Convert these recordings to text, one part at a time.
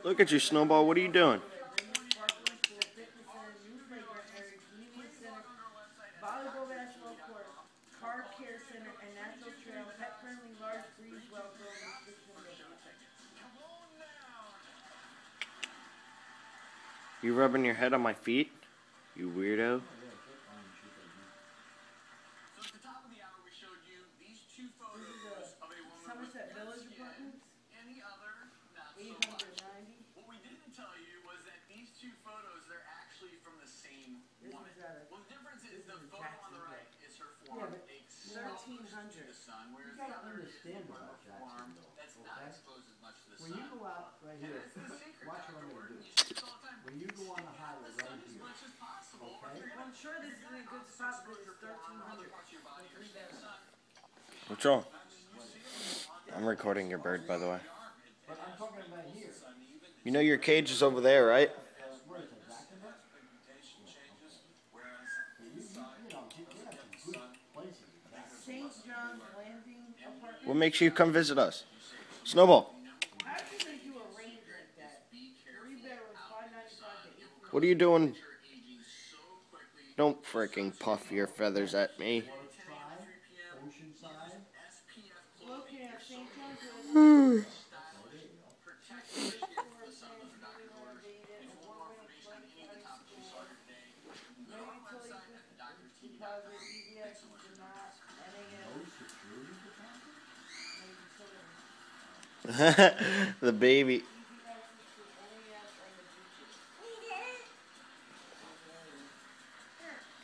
Look at you, Snowball. What are you doing? Volleyball, basketball court, car care center, and natural trail, pet-friendly, large breeze, welcome, You rubbing your head on my feet? You weirdo. So at the top of the hour, we showed you these two photos of a woman Somerset with Village Apartments, and the other not so much. 890. What we didn't tell you was that these two photos, they're actually from the same woman. Well, the difference is the photo on the right is her forearm exposed to the sun, whereas the other is her forearm that's not exposed as much to the sun. When you go out right here, watch what I'm going to do. When you go on the highway right here, okay? I'm sure this is a good spot, but it's 1300. What's wrong? I'm recording your bird, by the way. But I'm talking about here. You know your cage is over there, right? Where is it? Jacksonville? You know, you have some good places. St. John's Landing Apartments. What makes you come visit us? Snowball. How do they do a range like that? 3 bedrooms, 595 to 8. What are you doing? Don't fricking puff your feathers at me. Oceanside. Located at St. John's. The baby.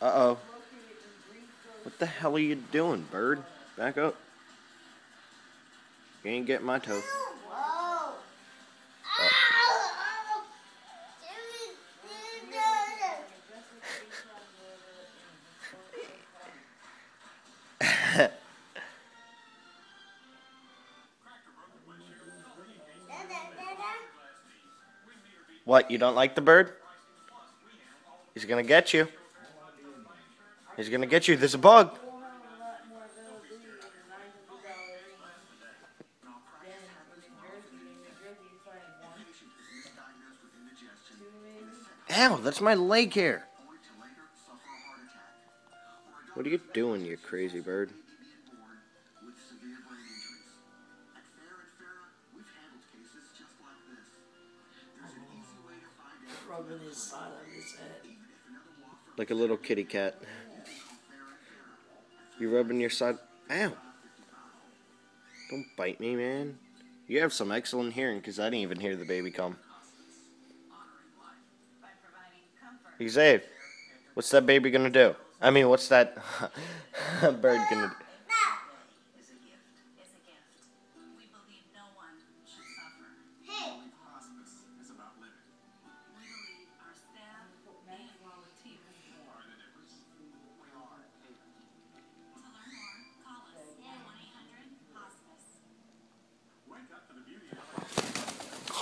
Uh-oh. What the hell are you doing, bird? Back up. You ain't getting my toe. What, you don't like the bird? He's gonna get you. He's gonna get you. There's a bug. Ow, that's my leg hair. What are you doing, you crazy bird? Rubbing his side on his head. Like a little kitty cat. You rubbing your side? Ow. Don't bite me, man. You have some excellent hearing, because I didn't even hear the baby come. Xavier, what's that baby gonna do? I mean, what's that bird gonna do?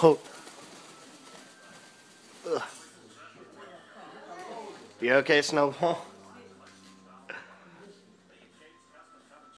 Oh. Ugh. You okay, Snowball?